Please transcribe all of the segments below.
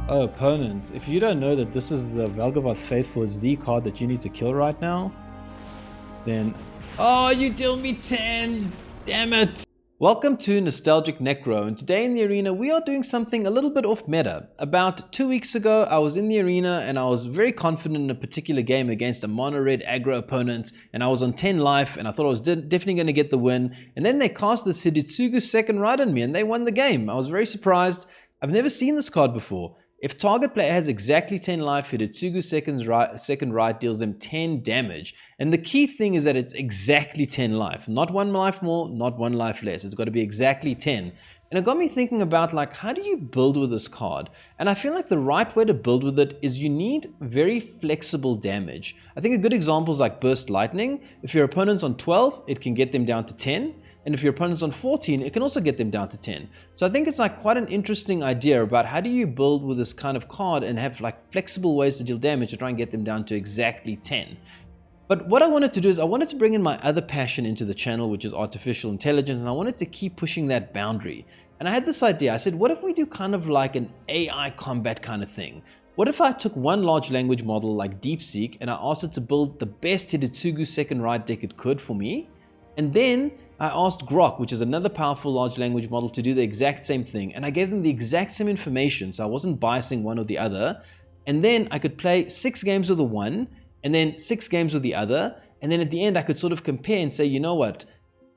Oh, opponent, if you don't know that this is the Velgavoth Faithful is the card that you need to kill right now, then... Oh, you deal me 10! Damn it! Welcome to Nostalgic Necro, and today in the arena we are doing something a little bit off meta. About 2 weeks ago I was in the arena and I was very confident in a particular game against a Mono-Red Aggro opponent, and I was on 10 life and I thought I was definitely going to get the win, and then they cast this Hidetsugu second Rite on me and they won the game. I was very surprised. I've never seen this card before. If target player has exactly 10 life, Hidetsugu second Rite deals them 10 damage. And the key thing is that it's exactly 10 life. Not 1 life more, not 1 life less. It's got to be exactly 10. And it got me thinking about, like, how do you build with this card? And I feel like the right way to build with it is you need very flexible damage. I think a good example is like Burst Lightning. If your opponent's on 12, it can get them down to 10. And if your opponent's on 14, it can also get them down to 10. So I think it's like quite an interesting idea about how do you build with this kind of card and have like flexible ways to deal damage to try and get them down to exactly 10. But what I wanted to do is I wanted to bring in my other passion into the channel, which is artificial intelligence, and I wanted to keep pushing that boundary. And I had this idea. I said, what if we do kind of like an AI combat kind of thing? What if I took one large language model like DeepSeek and I asked it to build the best Hidetsugu second Rite deck it could for me? And then I asked Grok, which is another powerful large language model, to do the exact same thing. And I gave them the exact same information, so I wasn't biasing one or the other. And then I could play 6 games with the one, and then 6 games with the other. And then at the end, I could sort of compare and say, you know what?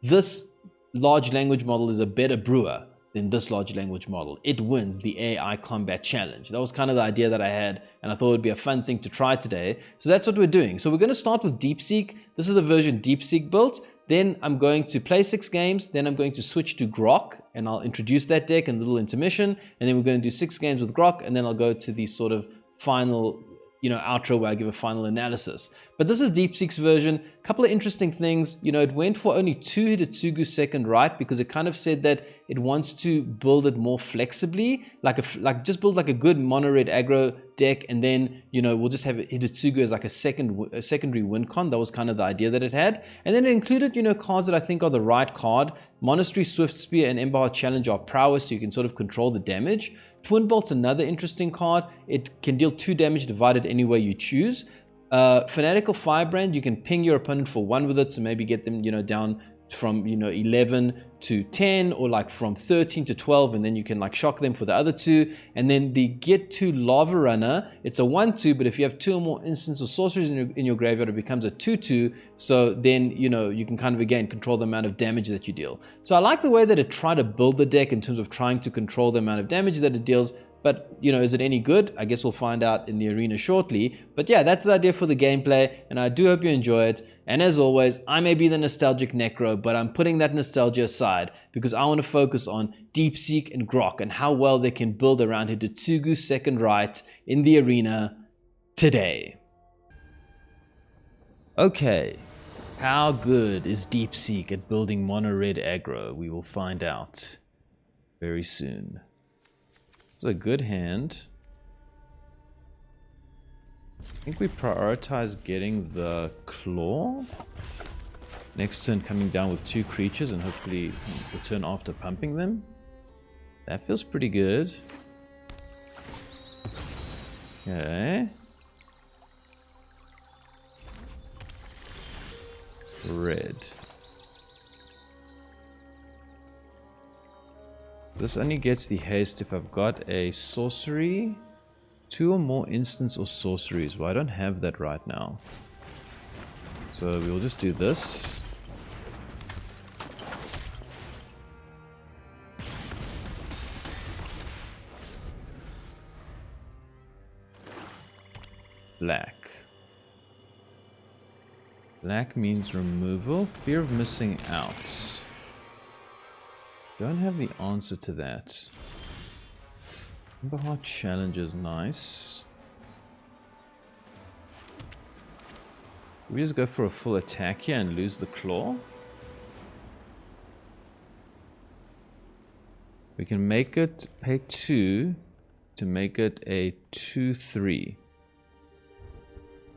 This large language model is a better brewer than this large language model. It wins the AI combat challenge. That was kind of the idea that I had, and I thought it would be a fun thing to try today. So that's what we're doing. So we're going to start with DeepSeek. This is the version DeepSeek built. Then I'm going to play 6 games, then I'm going to switch to Grok, and I'll introduce that deck in a little intermission, and then we're going to do 6 games with Grok, and then I'll go to the sort of final, outro where I give a final analysis. But this is DeepSeek's version. A couple of interesting things. It went for only 2 Hidetsugu second Rite because it kind of said that it wants to build it more flexibly, just build like a good Mono-Red Aggro deck, and then we'll just have Hidetsugu as like a secondary win con. That was kind of the idea that it had, and then it included cards that I think are the right card. Monastery Swiftspear and Emberheart Challenger are prowess, so you can sort of control the damage. Twin Bolt's another interesting card. It can deal 2 damage divided any way you choose. Fanatical Firebrand, you can ping your opponent for 1 with it, so maybe get them down from 11 to 10, or like from 13 to 12, and then you can like shock them for the other 2. And then the Ghitu Lavarunner, it's a 1/2, but if you have 2 or more instants or sorceries in your graveyard, it becomes a 2/2. So then you can kind of again control the amount of damage that you deal. So I like the way that it tried to build the deck in terms of trying to control the amount of damage that it deals. But, is it any good? I guess we'll find out in the arena shortly. But yeah, that's the idea for the gameplay, and I do hope you enjoy it. And as always, I may be the nostalgic necro, but I'm putting that nostalgia aside because I want to focus on DeepSeek and Grok and how well they can build around Hidetsugu second Rite in the arena today. Okay, how good is DeepSeek at building Mono-Red Aggro? We will find out very soon. It's a good hand. I think we prioritize getting the claw. Next turn coming down with 2 creatures and hopefully the turn after pumping them. That feels pretty good. Okay. Red. This only gets the haste if I've got a sorcery, 2 or more instants or sorceries. Well, I don't have that right now. So we'll just do this. Black. Black means removal. Fear of missing out. Don't have the answer to that. Emberheart Challenger is nice. We just go for a full attack here and lose the claw. We can make it pay 2 to make it a 2/3.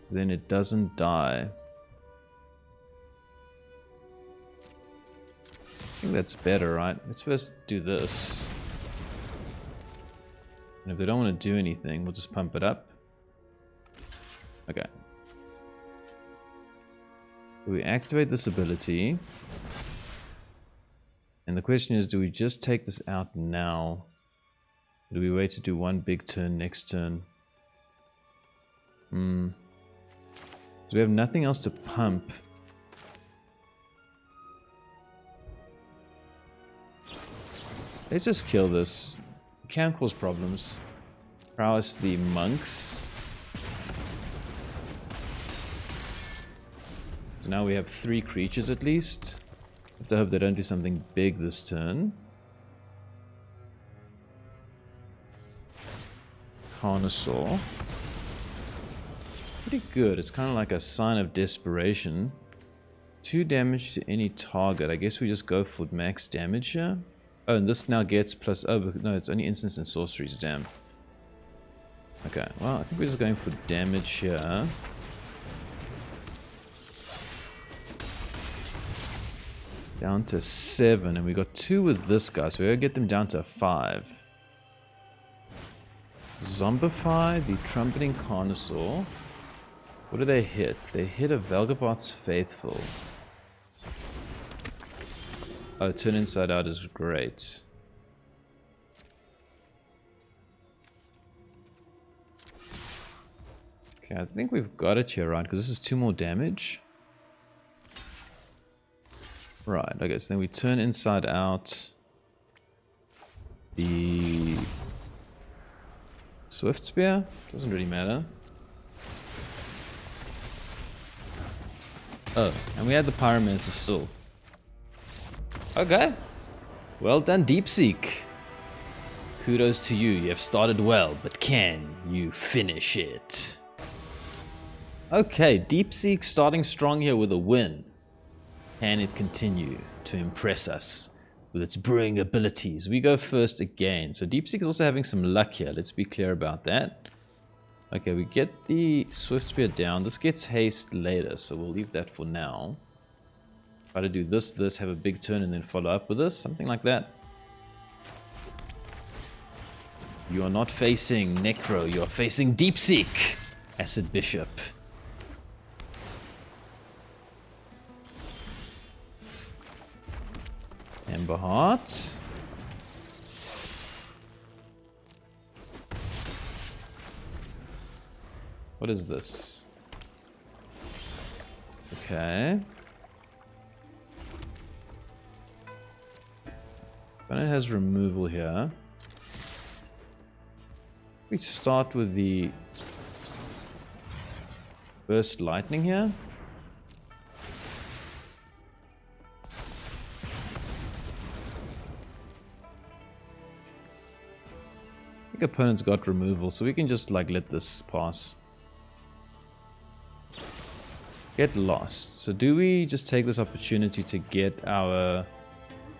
Then it doesn't die. I think that's better, right? Let's first do this. And if they don't want to do anything, we'll just pump it up. Okay. We activate this ability. And the question is, do we just take this out now? Or do we wait to do one big turn next turn? So we have nothing else to pump. Let's just kill this. It can cause problems. Prowess the monks. So now we have 3 creatures at least. Have to hope they don't do something big this turn. Carnosaur. Pretty good. It's kind of like a sign of desperation. 2 damage to any target. I guess we just go for max damage here. Oh, and this now gets plus... Oh, no, it's only instants and sorceries. Damn. Okay, well, I think we're just going for damage here. Down to 7, and we got 2 with this guy, so we're going to get them down to 5. Zombify the Trumpeting Carnosaur. What do they hit? They hit a Velgaboth's Faithful. Oh, turn inside out is great. Okay, I think we've got it here, right? Because this is 2 more damage. Right, okay, so then we turn inside out the Swiftspear. Doesn't really matter. Oh, and we had the Pyromancer still. Okay. Well done, Deepseek. Kudos to you. You have started well, but can you finish it? Okay, Deepseek starting strong here with a win. Can it continue to impress us with its brewing abilities? We go first again. So Deepseek is also having some luck here. Let's be clear about that. Okay, we get the Swiftspear down. This gets haste later, so we'll leave that for now. Try to do this, have a big turn, and then follow up with this. Something like that. You are not facing Necro. You are facing Deepseek. Acid Bishop. Emberheart. What is this? Okay. It has removal here. We start with the burst lightning here. I think opponent's got removal, so we can just like let this pass. Get lost. So do we just take this opportunity to get our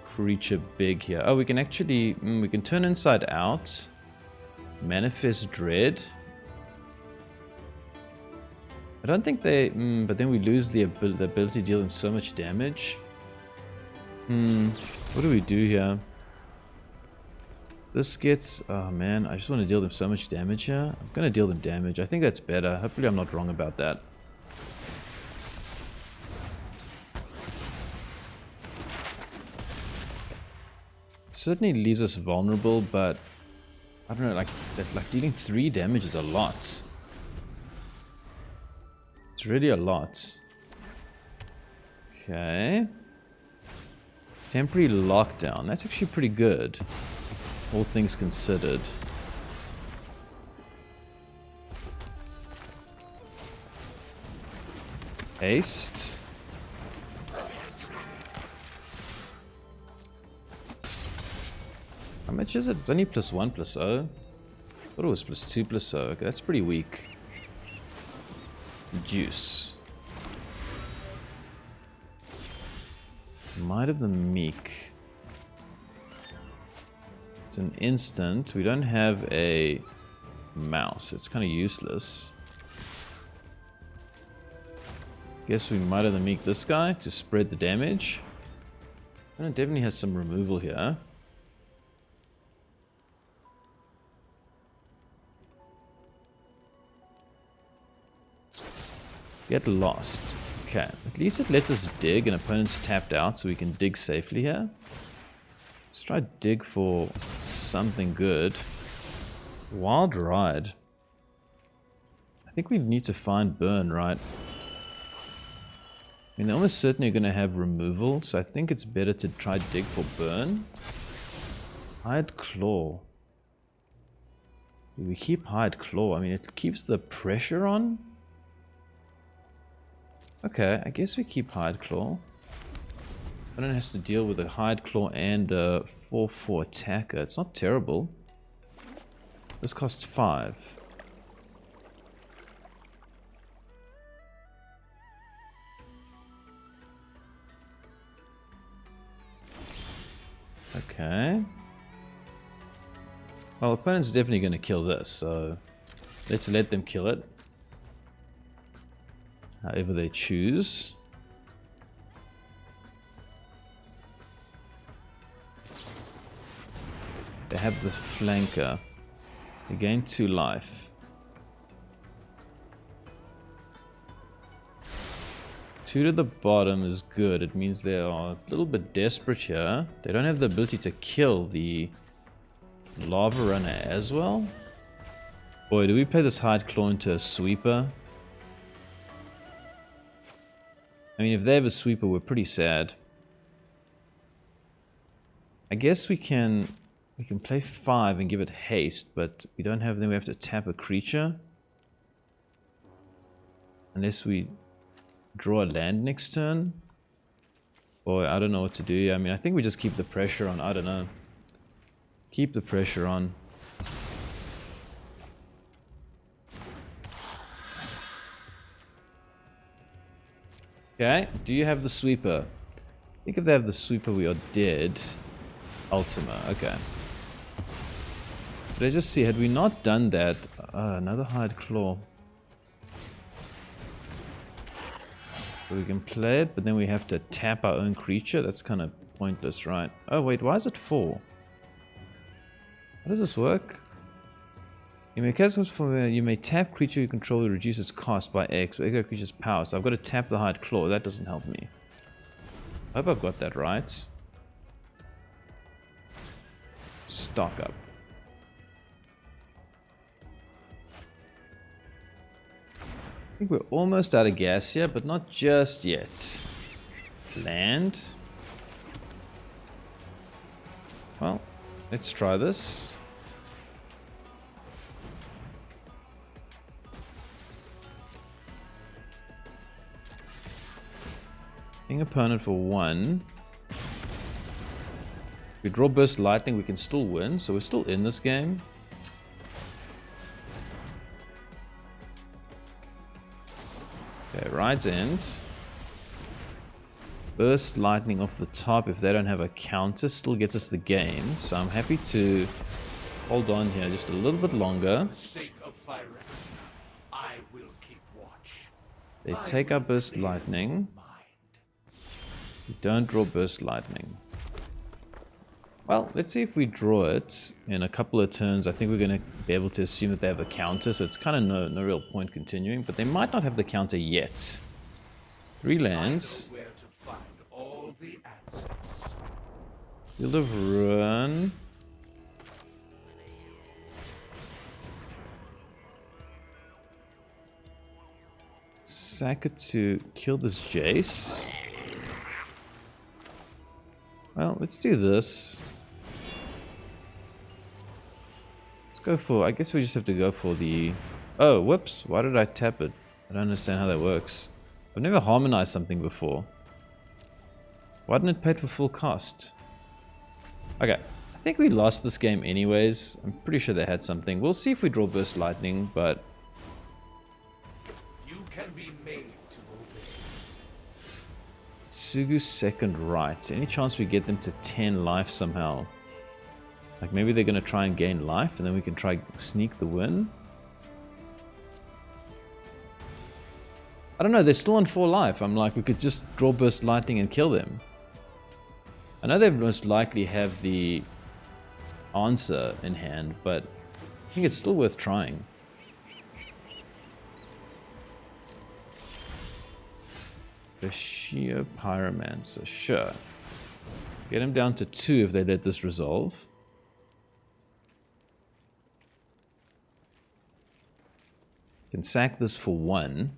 creature big here? Oh, we can actually we can turn inside out, manifest dread. I don't think they but then we lose the ability to deal them so much damage. What do we do here? This gets... Oh man, I just want to deal them so much damage here. I'm gonna deal them damage. I think that's better. Hopefully I'm not wrong about that. Certainly leaves us vulnerable, but I don't know, like dealing 3 damage is a lot. It's really a lot. Okay. Temporary lockdown. That's actually pretty good, all things considered. Haste. How much is it? It's only +1 +0. I thought it was +2 +0. Okay, that's pretty weak. Juice. Might of the Meek. It's an instant. We don't have a mouse. It's kind of useless. Guess we might of the Meek this guy to spread the damage. And it definitely has some removal here. Get lost. Okay, at least it lets us dig and opponent's tapped out so we can dig safely here. Let's try dig for something good. Wild Ride. I think we need to find burn, right? I mean, they're almost certainly going to have removal, so I think it's better to try dig for burn. Hide Claw. Do we keep Hide Claw? I mean, it keeps the pressure on. Okay, I guess we keep Hide Claw. Opponent has to deal with a Hide Claw and a 4/4 attacker. It's not terrible. This costs 5. Okay. Well, opponent's definitely going to kill this, so let's let them kill it. However they choose. They have this flanker. They gain 2 life. 2 to the bottom is good. It means they are a little bit desperate here. They don't have the ability to kill the Lavarunner as well. Boy, do we play this Hide Claw into a sweeper? I mean, if they have a sweeper, we're pretty sad. I guess we can play 5 and give it haste, but we don't have, then we have to tap a creature. Unless we draw a land next turn. Boy, I don't know what to do. I mean, I think we just keep the pressure on. I don't know. Keep the pressure on. Okay, do you have the sweeper? I think if they have the sweeper, we are dead. Ultima, okay. So let's just see, had we not done that... another Hide Claw. So we can play it, but then we have to tap our own creature. That's kind of pointless, right? Oh wait, why is it 4? How does this work? You may tap creature you control to reduce its cost by X or extra creature's power. So I've got to tap the Hide Claw. That doesn't help me. I hope I've got that right. Stock up. I think we're almost out of gas here, but not just yet. Land. Well, let's try this. King opponent for 1. If we draw Burst Lightning, we can still win, so we're still in this game. Okay, Ride's End. Burst Lightning off the top, if they don't have a counter, still gets us the game. So I'm happy to hold on here just a little bit longer. For the sake of Fire Rescue, I will keep watch. They take our Burst Lightning. We don't draw Burst Lightning. Well, let's see if we draw it in a couple of turns. I think we're going to be able to assume that they have a counter, so it's kind of no real point continuing, but they might not have the counter yet. 3 lands. Field of Ruin. Sack it to kill this Jace. Well, let's do this. Let's go for... I guess we just have to go for the... Oh, whoops. Why did I tap it? I don't understand how that works. I've never harmonized something before. Why didn't it pay it for full cost? Okay. I think we lost this game anyways. I'm pretty sure they had something. We'll see if we draw Burst Lightning, but... You can be made to obey. Sugu's second Rite. Any chance we get them to 10 life somehow? Like maybe they're going to try and gain life and then we can try sneak the win? I don't know, they're still on 4 life. I'm like, we could just draw Burst Lightning and kill them. I know they most likely have the answer in hand, but I think it's still worth trying. Viashino Pyromancer, sure. Get him down to 2 if they let this resolve. Can sack this for 1.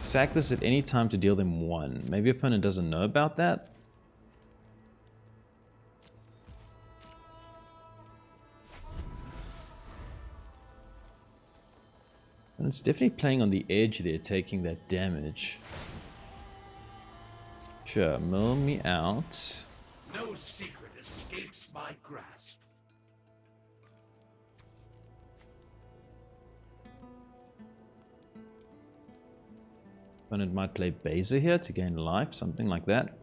Sack this at any time to deal them 1. Maybe opponent doesn't know about that. And it's definitely playing on the edge there, taking that damage. Sure, mill me out. No secret escapes my grasp. Opponent might play Baser here to gain life, something like that.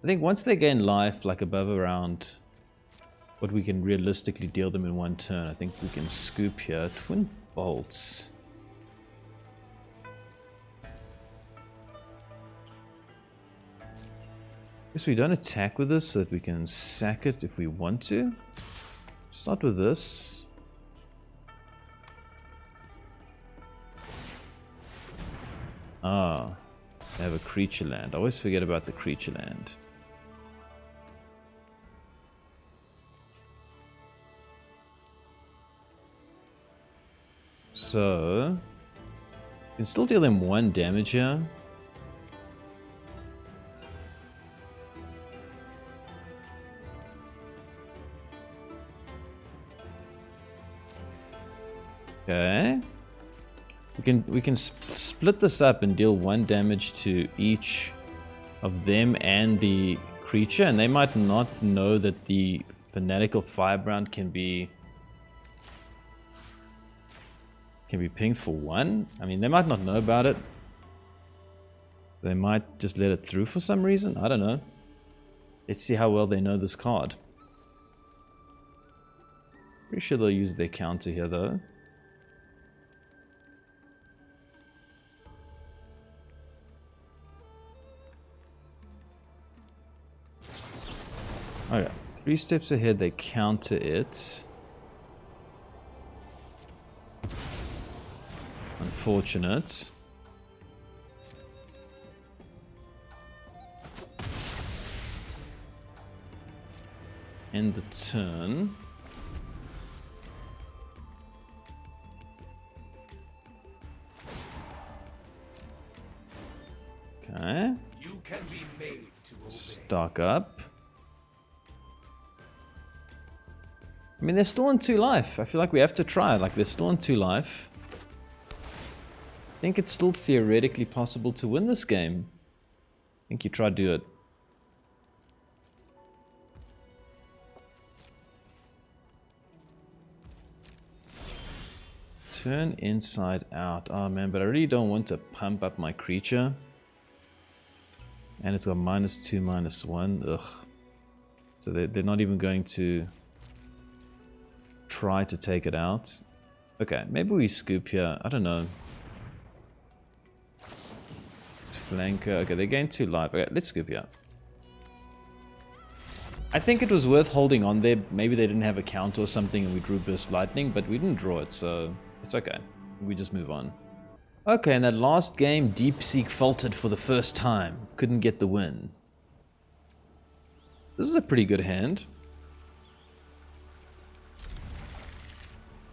I think once they gain life, like above around what we can realistically deal them in 1 turn, I think we can scoop here. Twin bolts. Guess we don't attack with this so that we can sack it if we want to. Start with this. Ah, they have a creature land. I always forget about the creature land. So, you can still deal them 1 damage here. Okay. We can split this up and deal 1 damage to each of them and the creature, and they might not know that the Fanatical Firebrand can be pinged for 1. I mean, they might not know about it. They might just let it through for some reason. I don't know. Let's see how well they know this card. Pretty sure they'll use their counter here, though. Okay, 3 steps ahead, they counter it. Unfortunate. End the turn. Okay. You can be made to obey. Stock up. I mean, they're still on 2 life. I feel like we have to try. Like, they're still on 2 life. I think it's still theoretically possible to win this game. I think you try to do it. Turn inside out. Oh man, but I really don't want to pump up my creature. And it's got -2, -1. Ugh. So they're not even going to try to take it out. Okay, maybe we scoop here. I don't know. It's flanker. Okay, they gain 2 life. Okay, let's scoop here. I think it was worth holding on there. Maybe they didn't have a counter or something and we drew Burst Lightning, but we didn't draw it, so it's okay. We just move on. Okay, in that last game, Deepseek faltered for the first time. Couldn't get the win. This is a pretty good hand.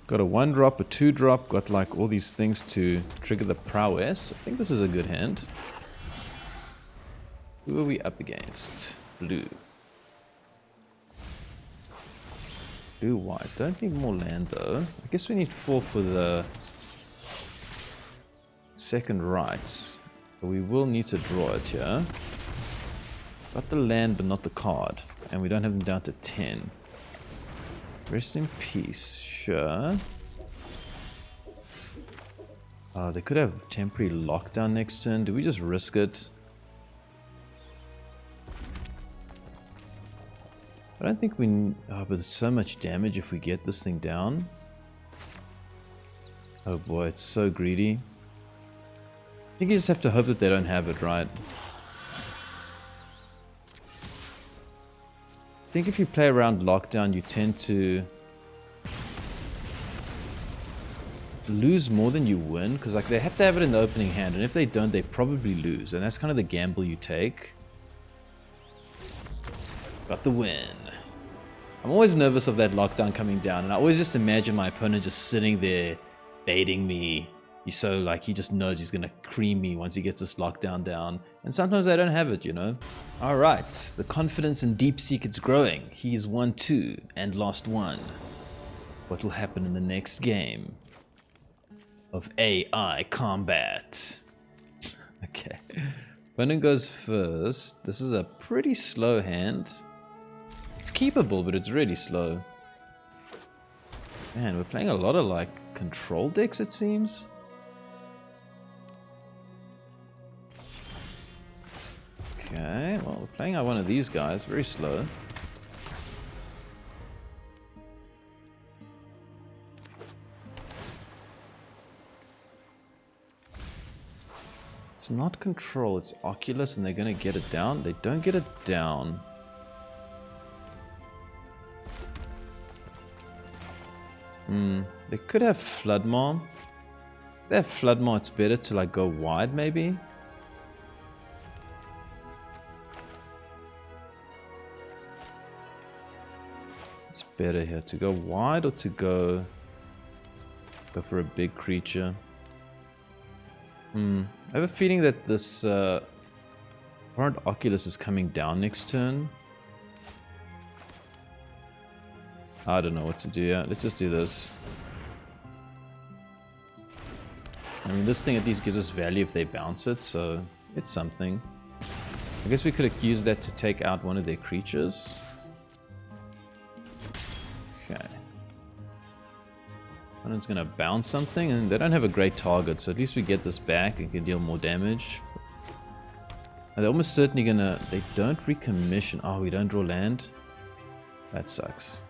Got a 1-drop, a 2-drop, got like all these things to trigger the prowess. I think this is a good hand. Who are we up against? Blue. Blue, white. Don't need more land though. I guess we need 4 for the second Rite. But we will need to draw it here. Got the land but not the card. And we don't have them down to 10. Rest in peace, sure. They could have temporary lockdown next turn. Do we just risk it? I don't think we... Oh, but there's so much damage if we get this thing down. Oh boy, it's so greedy. I think you just have to hope that they don't have it, right? I think if you play around lockdown, you tend to lose more than you win, because like they have to have it in the opening hand, and if they don't, they probably lose, and that's kind of the gamble you take. Got the win. I'm always nervous of that lockdown coming down, and I always just imagine my opponent just sitting there baiting me. He's so like, he just knows he's gonna cream me once he gets this lockdown down, and sometimes I don't have it, you know. Alright, the confidence in Deepseek is growing. He's won 2 and lost 1. What will happen in the next game of AI combat? Okay, Opponent goes first. This is a pretty slow hand. It's keepable, but it's really slow. Man, we're playing a lot of like control decks, it seems. Okay, well, we're playing out one of these guys, very slow. It's not control, it's Oculus, and they're gonna get it down. They don't get it down. They could have Floodmaw. If they have Floodmaw, it's better to like go wide, maybe. It's better here to go wide or to go for a big creature. I have a feeling that this current Oculus is coming down next turn. I don't know what to do. Yeah, let's just do this. I mean, this thing at least gives us value if they bounce it, so it's something. I guess we could have used that to take out one of their creatures. Okay. Opponent's gonna bounce something, and they don't have a great target, so at least we get this back and can deal more damage. And they're almost certainly gonna... They don't recommission. Oh, we don't draw land? That sucks.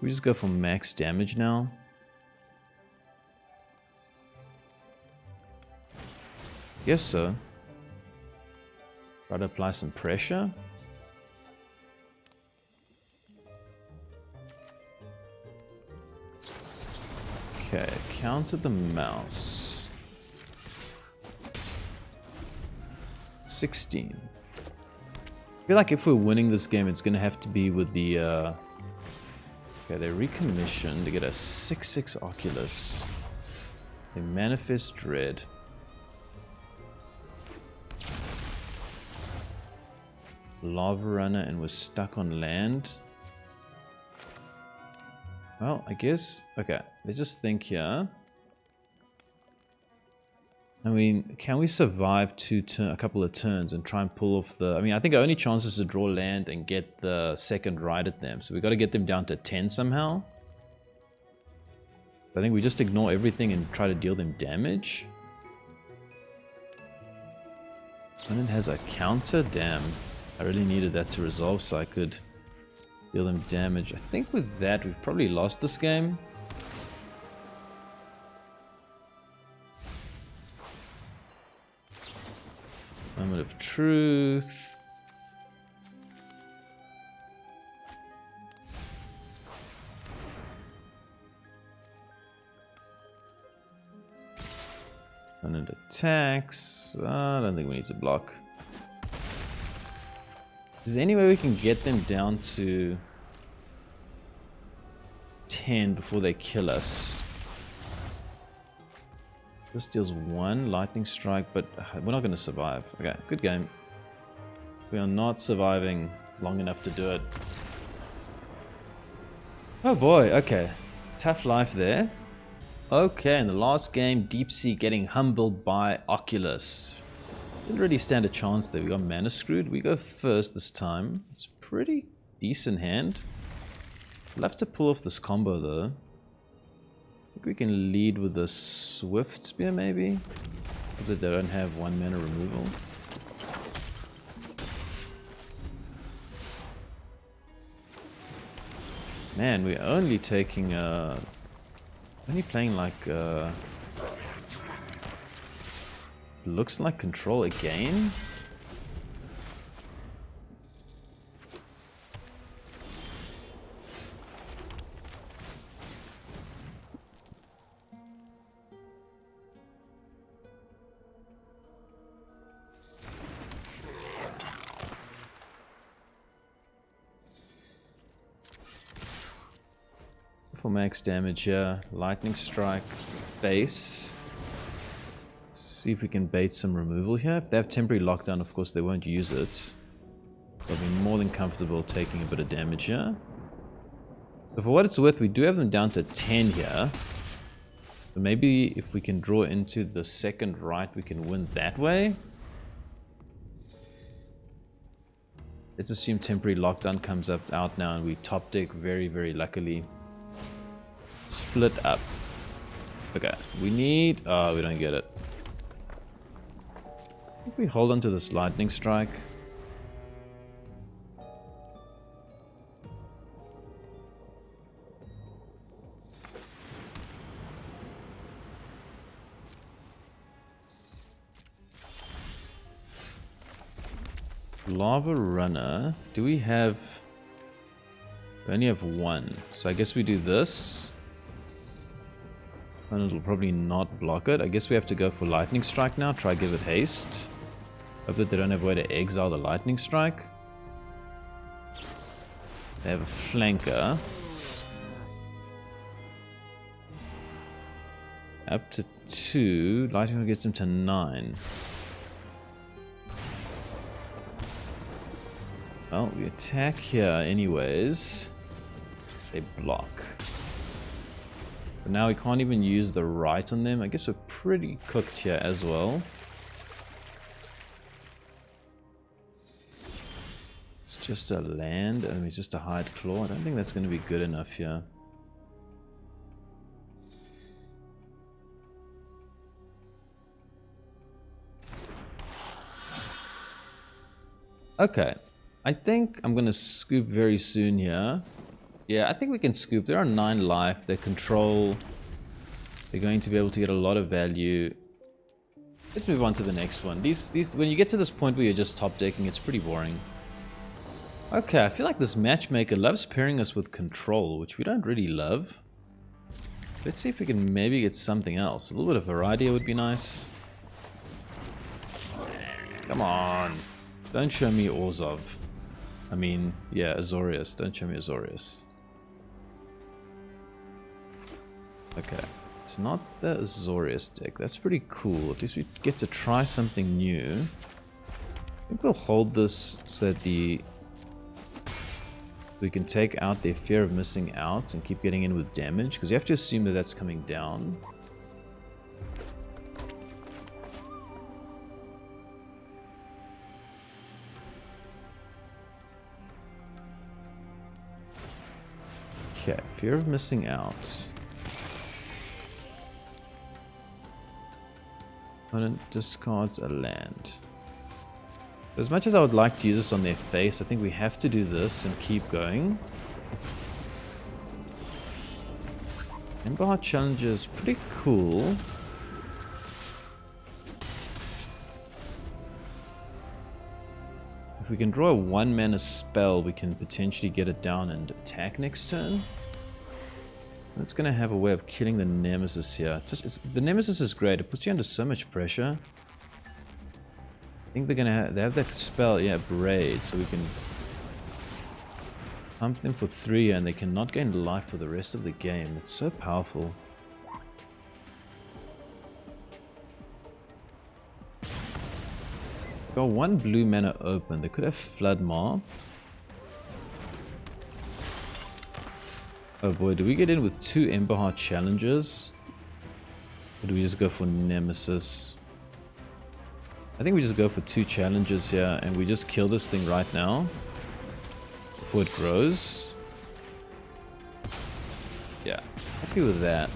We just go for max damage now. Guess so. Try to apply some pressure. Okay, counter the mouse. 16. I feel like if we're winning this game, it's gonna have to be with the okay, they recommission to get a 6/6 Oculus. They manifest Dread. Lavarunner, and we're stuck on land. Well, I guess... Okay, let's just think here. I mean, can we survive a couple of turns and try and pull off the... I mean, I think our only chance is to draw land and get the second right at them. So we got to get them down to 10 somehow. I think we just ignore everything and try to deal them damage. Opponent has a counter? Damn. I really needed that to resolve so I could deal them damage. I think with that we've probably lost this game. Moment of truth. Opponent attacks. I don't think we need to block. Is there any way we can get them down to 10 before they kill us? This deals 1 lightning strike, but we're not going to survive. Okay, good game. We are not surviving long enough to do it. Oh boy, okay. Tough life there. Okay, in the last game, Deepseek getting humbled by Oculus. Didn't really stand a chance there. We got mana screwed. We go first this time. It's a pretty decent hand. I'll have to pull off this combo though. I think we can lead with the Swiftspear maybe. But they don't have 1 mana removal. Man, we're only taking only playing like looks like control again. for max damage here. Lightning Strike, base. See if we can bait some removal here. If they have temporary lockdown, of course they won't use it. They'll be more than comfortable taking a bit of damage here. But for what it's worth, we do have them down to 10 here. So maybe if we can draw into the second Rite, we can win that way. Let's assume temporary lockdown comes out now and we top deck very, very luckily. Split up. Okay, we need... Oh, we don't get it. I think we hold on to this Lightning Strike. Lavarunner. Do we have... We only have one. So I guess we do this. And it'll probably not block it. I guess we have to go for Lightning Strike now. Try give it haste. Hope that they don't have a way to exile the Lightning Strike. They have a flanker. Up to 2. Lightning gets them to 9. Well, we attack here anyways. They block. But now we can't even use the Rite on them. I guess we're pretty cooked here as well. It's just a land, and it's just a Hide Claw. I don't think that's going to be good enough here. Okay. I think I'm going to scoop very soon here. Yeah, I think we can scoop. They're on 9 life. They control. They're going to be able to get a lot of value. Let's move on to the next one. These when you get to this point where you're just top decking, it's pretty boring. Okay, I feel like this matchmaker loves pairing us with control, which we don't really love. Let's see if we can maybe get something else. A little bit of variety would be nice. Come on. Don't show me Orzhov. I mean, yeah, Azorius. Don't show me Azorius. Okay. It's not the Azorius deck. That's pretty cool. At least we get to try something new. I think we'll hold this so that we can take out their fear of missing out and keep getting in with damage. Because you have to assume that that's coming down. Okay, fear of missing out. Opponent discards a land. As much as I would like to use this on their face, I think we have to do this and keep going. Emberheart Challenger is pretty cool. If we can draw a 1-mana spell, we can potentially get it down and attack next turn. It's going to have a way of killing the Nemesis here. The Nemesis is great. It puts you under so much pressure. I think they're going to have that spell, yeah, Braid, so we can pump them for 3 and they cannot gain life for the rest of the game. It's so powerful. Got 1 blue mana open. They could have Flood Mob. Oh boy, do we get in with 2 Emberheart Challengers? Or do we just go for Nemesis? I think we just go for 2 Challengers here and we just kill this thing right now. Before it grows. Yeah, happy with that.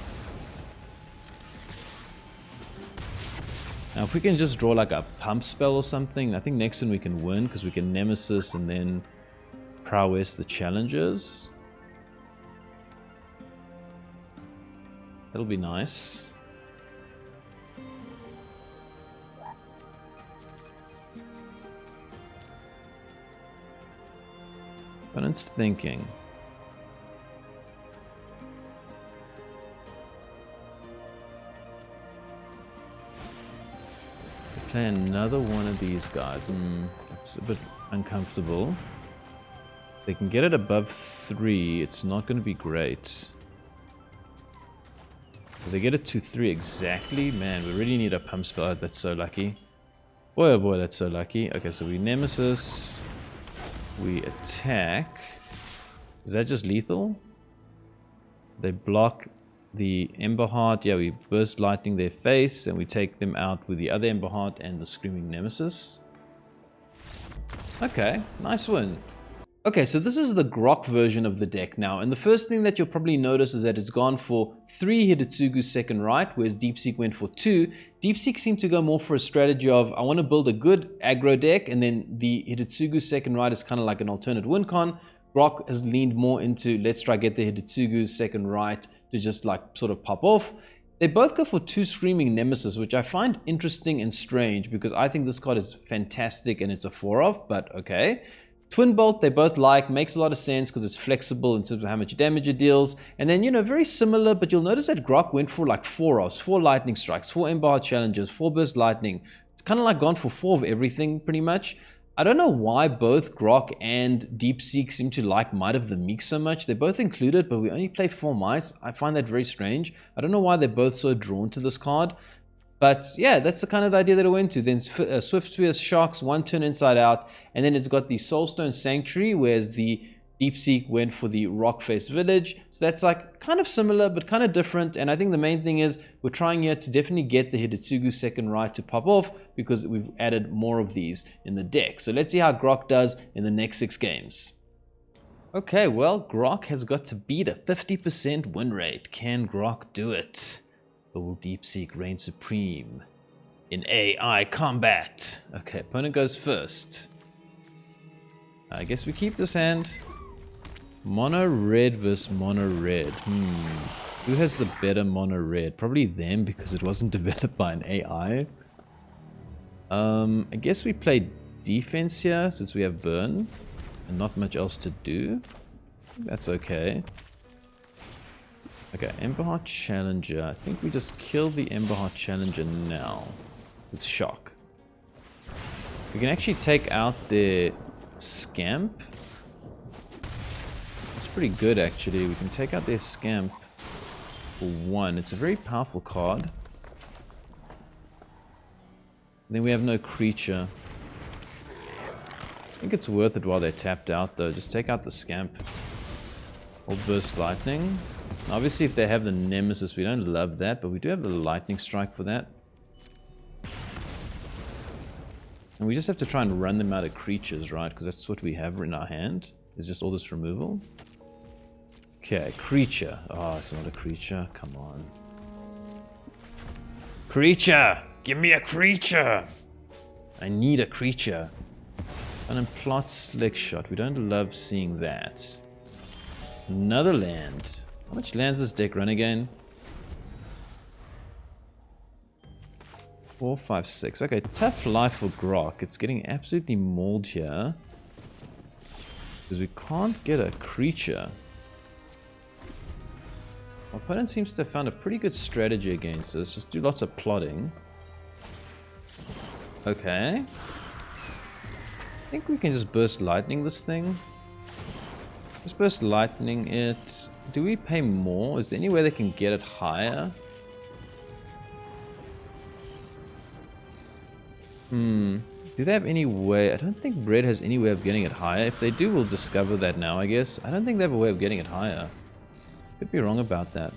Now if we can just draw like a pump spell or something, I think next turn we can win because we can Nemesis and then prowess the Challengers. That'll be nice. Opponent's thinking. Play another one of these guys. It's a bit uncomfortable. They can get it above 3. It's not going to be great. They get a 2-3 exactly. Man, we really need a pump spell. That's so lucky. Boy, oh boy, that's so lucky. Okay, so we Nemesis. We attack. Is that just lethal? They block the Emberheart. Yeah, we burst lightning their face. And we take them out with the other Emberheart and the Screaming Nemesis. Okay, nice win. Okay, so this is the Grok version of the deck now, and the first thing that you'll probably notice is that it's gone for 3 Hidetsugu second Rite, whereas Deepseek went for 2. Deepseek seemed to go more for a strategy of, I want to build a good aggro deck, and then the Hidetsugu second Rite is kind of like an alternate win con. Grok has leaned more into, let's try get the Hidetsugu second Rite to just like sort of pop off. They both go for 2 Screaming Nemesis, which I find interesting and strange, because I think this card is fantastic and it's a 4-off, but okay. Twin Bolt, they both like, makes a lot of sense because it's flexible in terms of how much damage it deals. And then, you know, very similar, but you'll notice that Grok went for like 4 offs, 4 Lightning Strikes, 4 Emberheart Challengers, 4 Burst Lightning. It's kind of like gone for 4 of everything, pretty much. I don't know why both Grok and Deepseek seem to like Might of the Meek so much. They both include it, but we only play 4 mice. I find that very strange. I don't know why they're both so drawn to this card. But yeah, that's the kind of the idea that it went to. Then Swiftspear's Sharks, 1 turn inside out. And then it's got the Soulstone Sanctuary, whereas the Deepseek went for the Rockface Village. So that's like kind of similar, but kind of different. And I think the main thing is we're trying here to definitely get the Hidetsugu second Rite to pop off, because we've added more of these in the deck. So let's see how Grok does in the next 6 games. Okay, well, Grok has got to beat a 50% win rate. Can Grok do it? Or will Deepseek reign supreme in AI combat? Okay, opponent goes first. I guess we keep this hand. Mono-Red versus Mono-Red. Who has the better Mono-Red? Probably them, because it wasn't developed by an AI. I guess we play defense here, since we have burn. And not much else to do. That's okay. Okay, Emberheart Challenger. I think we just kill the Emberheart Challenger now. With Shock. We can actually take out their Scamp. It's pretty good, actually. We can take out their Scamp for 1. It's a very powerful card. And then we have no creature. I think it's worth it while they're tapped out, though. Just take out the Scamp. Or Burst Lightning. Obviously, if they have the Nemesis, we don't love that, but we do have the Lightning Strike for that. And we just have to try and run them out of creatures, right? Because that's what we have in our hand. It's just all this removal. Okay, creature. Oh, it's not a creature. Come on. Creature! Give me a creature! I need a creature. And then plot Slick Shot. We don't love seeing that. Another land. How much lands does this deck run again? 4, 5, 6. Okay, tough life for Grok. It's getting absolutely mauled here. Because we can't get a creature. Our opponent seems to have found a pretty good strategy against us. Just do lots of plotting. Okay. I think we can just Burst Lightning this thing. Just Burst Lightning it. Do we pay more? Is there any way they can get it higher? Do they have any way? I don't think Bread has any way of getting it higher. If they do, we'll discover that now, I guess. I don't think they have a way of getting it higher. Could be wrong about that.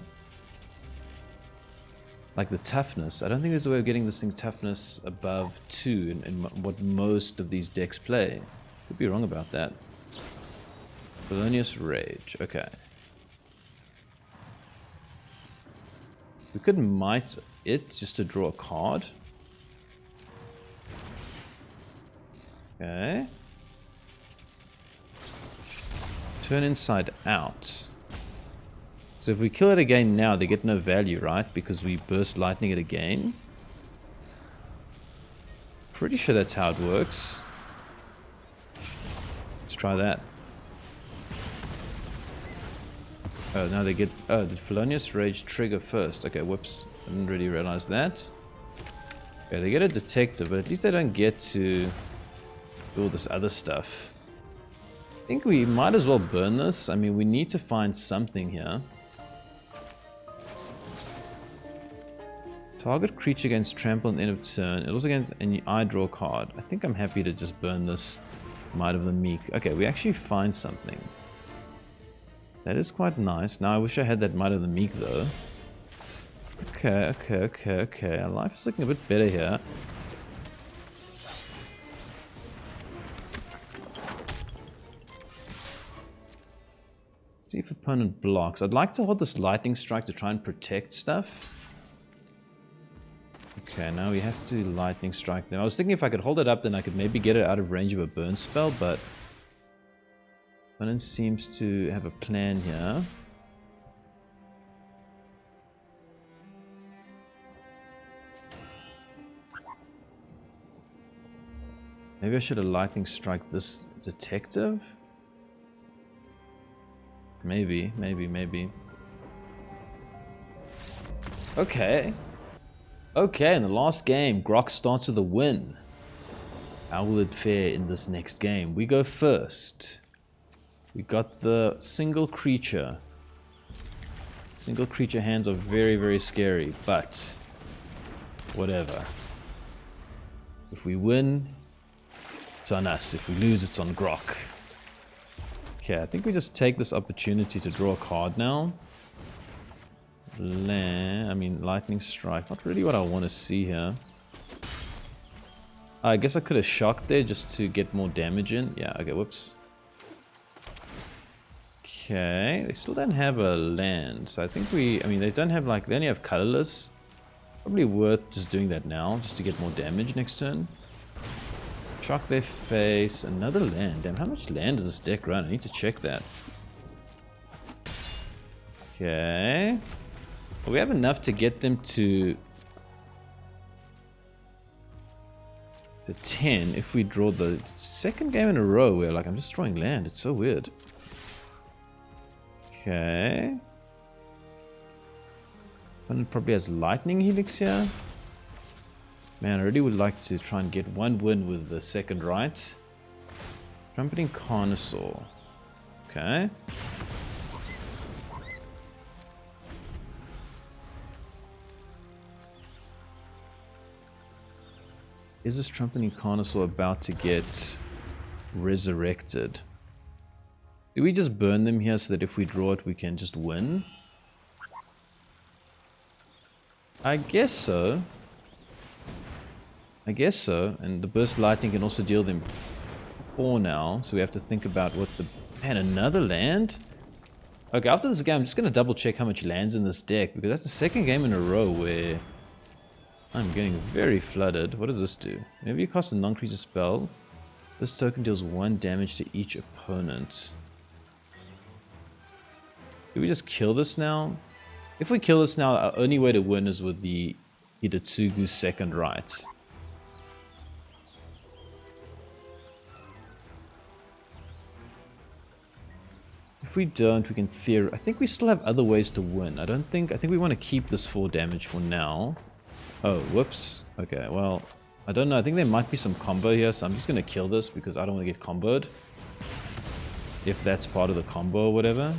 Like the toughness. I don't think there's a way of getting this thing toughness above 2 in what most of these decks play. Could be wrong about that. Felonious Rage. Okay. We could Might it just to draw a card. Okay. Turn inside out. So if we kill it again now, they get no value, right? Because we Burst Lightning it again. Pretty sure that's how it works. Let's try that. Oh, now they get... Oh, did Felonious Rage trigger first? Okay, whoops. I didn't really realize that. Okay, they get a Detective, but at least they don't get to do all this other stuff. I think we might as well burn this. I mean, we need to find something here. Target creature gains trample at the end of turn. It also gains any I draw card. I think I'm happy to just burn this Might of the Meek. Okay, we actually find something. That is quite nice. Now I wish I had that Might of the Meek though. Okay. Our life is looking a bit better here. See if opponent blocks. I'd like to hold this Lightning Strike to try and protect stuff. Okay, now we have to Lightning Strike them. I was thinking if I could hold it up, then I could maybe get it out of range of a burn spell, but opponent seems to have a plan here. Maybe I should have Lightning Strike this detective? Maybe. Okay, in the last game, Grok starts with a win. How will it fare in this next game? We go first. We got the single creature. Single creature hands are very, very scary, but whatever. If we win, it's on us. If we lose, it's on Grok. Okay, I think we just take this opportunity to draw a card now. Lightning Strike. Not really what I want to see here. I guess I could have shocked there just to get more damage in. Yeah, okay, whoops. Okay, they still don't have a land. So I think they don't have they only have colorless. Probably worth just doing that now, just to get more damage next turn. Shock their face. Another land. Damn, how much land does this deck run? I need to check that. Okay. Well, we have enough to get them to 10 if we draw the second game in a row where I'm just drawing land. It's so weird. Okay. One probably has Lightning Helix here. Man, I really would like to try and get one win with the second Rite. Trumpeting Carnosaur. Okay. Is this Trumpeting Carnosaur about to get resurrected? Do we just burn them here so that if we draw it we can just win? I guess so. And the Burst Lightning can also deal them 4 now, so we have to think about what the... Man, another land? Okay, after this game I'm just going to double check how much land's in this deck, because that's the second game in a row where I'm getting very flooded. What does this do? Maybe you cast a non-creature spell. This token deals 1 damage to each opponent. Do we just kill this now? If we kill this now, our only way to win is with the Hidetsugu second Rite. If we don't, we can I think we still have other ways to win. I think we want to keep this 4 damage for now. Oh, whoops. Okay, well, I don't know. I think there might be some combo here, so I'm just going to kill this because I don't want to get comboed. If that's part of the combo or whatever.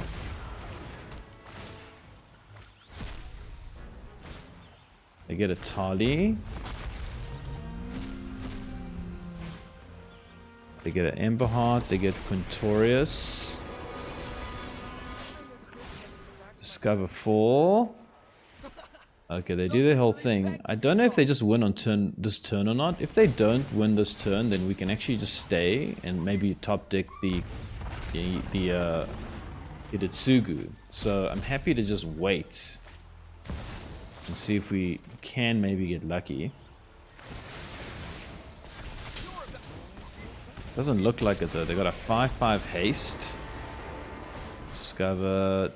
They get a Tali. They get an Emberheart. They get Quintorius. Discover 4. Okay, they do their whole thing. I don't know if they just win on this turn or not. If they don't win this turn, then we can actually just stay and maybe top deck the Hidetsugu. So I'm happy to just wait and see if we can maybe get lucky. Doesn't look like it though. They got a 5/5 haste. Discover,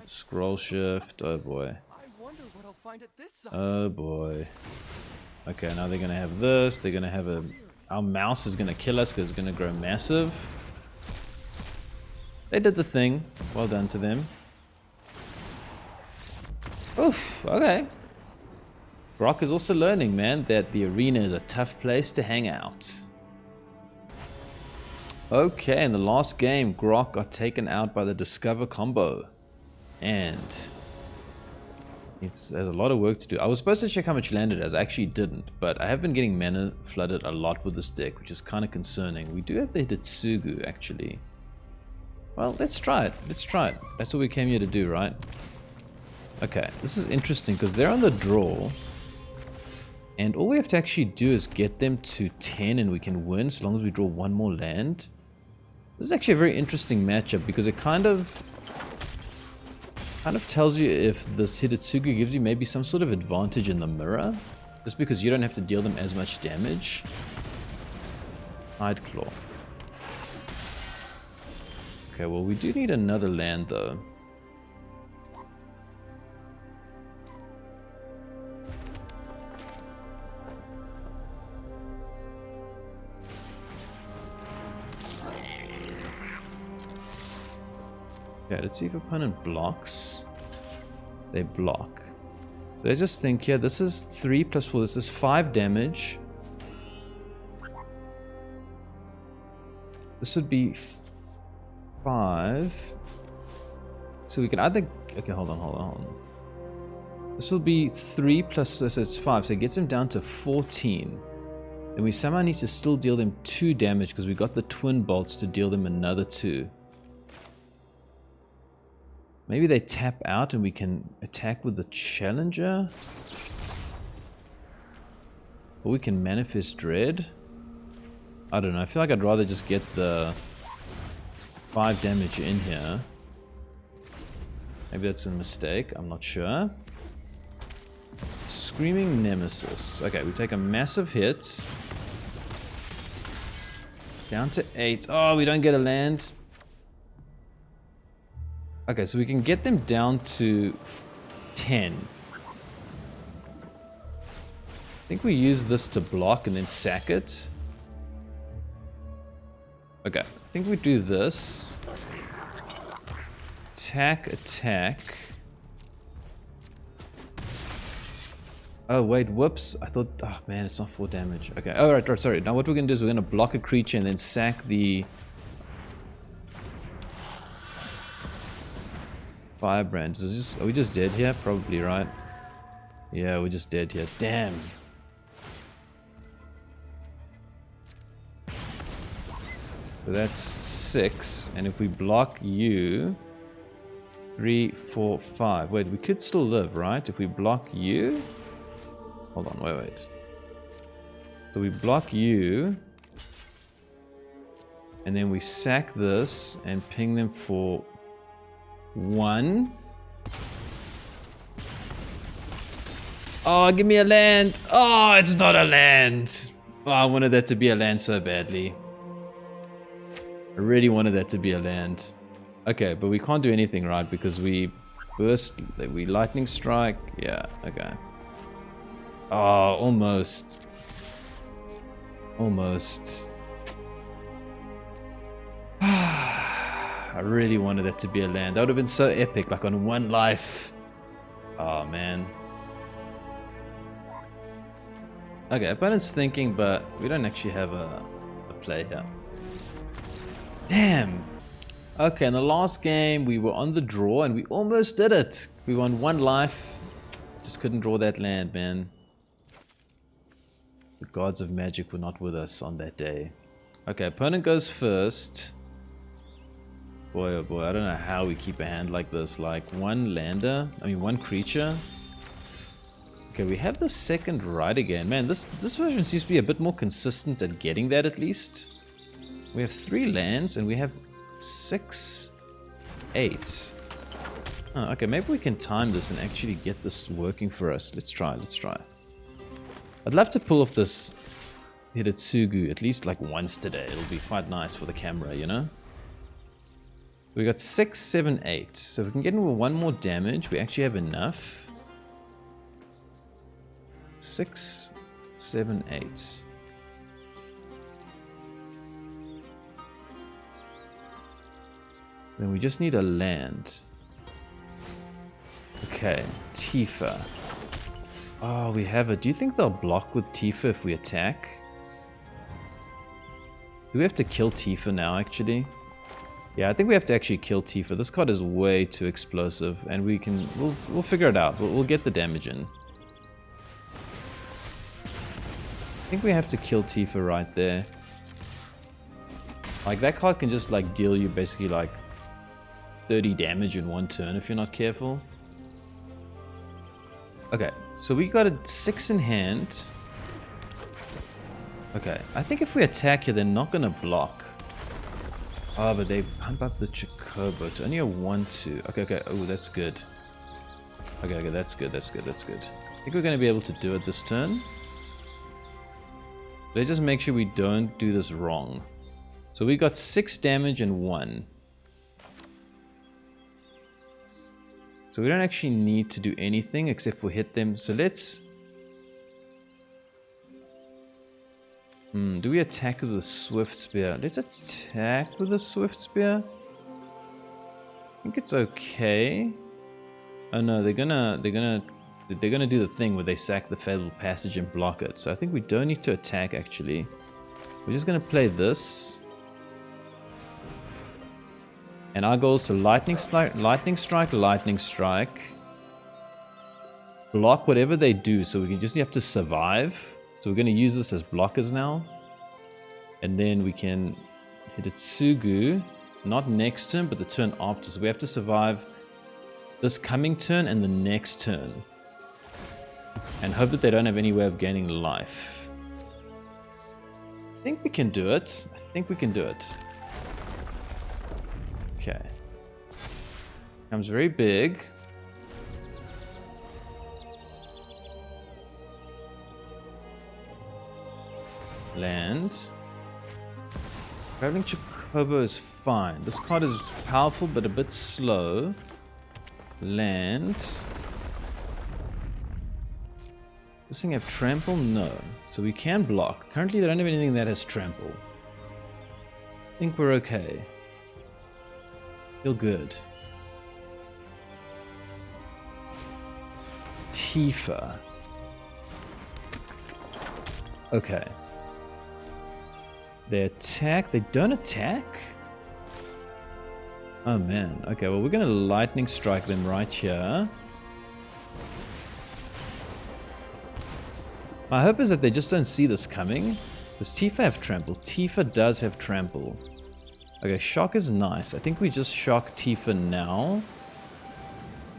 scroll shift. Oh boy. Oh boy. Okay, now they're gonna have this. They're gonna have our mouse is gonna kill us because it's gonna grow massive. They did the thing. Well done to them. Oof, okay. Grok is also learning, man, that the arena is a tough place to hang out. Okay, in the last game, Grok got taken out by the Discover combo. And There's a lot of work to do. I was supposed to check how much land it has. I actually didn't, but I have been getting mana flooded a lot with this deck, which is kind of concerning. We do have the Hidetsugu, actually. Well, let's try it. Let's try it. That's what we came here to do, right? Okay, this is interesting because they're on the draw. And all we have to actually do is get them to 10 and we can win as long as we draw one more land. This is actually a very interesting matchup because it kind of tells you if this Hidetsugu gives you maybe some sort of advantage in the mirror. Just because you don't have to deal them as much damage. Hideclaw. Okay, well we do need another land though. Okay, let's see if opponent blocks. They block. So I just think here, this is 3 plus 4. This is 5 damage. This would be 5. So we can either... Okay, hold on. This will be 3 plus... So it's 5. So it gets him down to 14. And we somehow need to still deal them 2 damage because we got the twin bolts to deal them another 2. Maybe they tap out and we can attack with the Challenger. Or we can Manifest Dread. I don't know. I feel like I'd rather just get the 5 damage in here. Maybe that's a mistake. I'm not sure. Screaming Nemesis. Okay, we take a massive hit. Down to 8. Oh, we don't get a land. Okay, so we can get them down to 10. I think we use this to block and then sack it. Okay, I think we do this. Attack. Oh, wait, whoops. I thought, oh man, it's not 4 damage. Okay, alright, sorry. Now what we're going to do is we're going to block a creature and then sack the Firebrand. Are we just dead here? Probably, right? Yeah, we're just dead here. Damn. So that's 6. And if we block you... 3, 4, 5. Wait, we could still live, right? If we block you... Hold on, wait. So we block you... And then we sack this and ping them for... 1. Oh, give me a land. Oh, it's not a land. Oh, I wanted that to be a land so badly. I really wanted that to be a land. Okay, but we can't do anything, right? Because we burst, we lightning strike. Yeah, okay. Oh, almost. I really wanted that to be a land. That would have been so epic, like on 1 life. Oh, man. Okay, opponent's thinking, but we don't actually have a play here. Damn. Okay, in the last game, we were on the draw, and we almost did it. We won 1 life. Just couldn't draw that land, man. The gods of magic were not with us on that day. Okay, opponent goes first. Boy, oh boy, I don't know how we keep a hand like this. Like 1 creature. Okay, we have the second Rite again. Man, this version seems to be a bit more consistent at getting that at least. We have 3 lands and we have 6, 8. Oh, okay, maybe we can time this and actually get this working for us. Let's try. I'd love to pull off this Hidetsugu at least like once today. It'll be quite nice for the camera, you know? We got 6, 7, 8. So if we can get in with 1 more damage, we actually have enough. 6, 7, 8. Then we just need a land. Okay, Tifa. Oh, we have it. Do you think they'll block with Tifa if we attack? Do we have to kill Tifa now, actually? Yeah, I think we have to actually kill Tifa. This card is way too explosive, and we'll figure it out. We'll get the damage in. I think we have to kill Tifa right there. Like, that card can just like deal you basically like 30 damage in one turn if you're not careful. Okay, so we got a 6 in hand. Okay, I think if we attack here, they're not gonna block. Oh, but they pump up the Chocobo to only a 1-2. Okay. Oh, that's good. Okay, that's good. I think we're gonna be able to do it this turn. Let's just make sure we don't do this wrong. So we got 6 damage and 1. So we don't actually need to do anything except for hit them. So let's... do we attack with the Swiftspear? Let's attack with the Swiftspear. I think it's okay. Oh no, they're gonna do the thing where they sack the Fatal Passage and block it. So I think we don't need to attack actually. We're just gonna play this. And our goal is to lightning strike, block whatever they do, so we can just have to survive. So we're going to use this as blockers now. And then we can Hidetsugu, not next turn, but the turn after. So we have to survive this coming turn and the next turn. And hope that they don't have any way of gaining life. I think we can do it. Okay. Becomes very big. Land. Traveling Chocobo is fine. This card is powerful but a bit slow. Land. This thing have trample? No. So we can block. Currently they don't have anything that has trample. I think we're okay. Feel good. Tifa. Okay. They attack. They don't attack? Oh man. Okay, well we're going to lightning strike them right here. My hope is that they just don't see this coming. Does Tifa have trample? Tifa does have trample. Okay, shock is nice. I think we just shock Tifa now.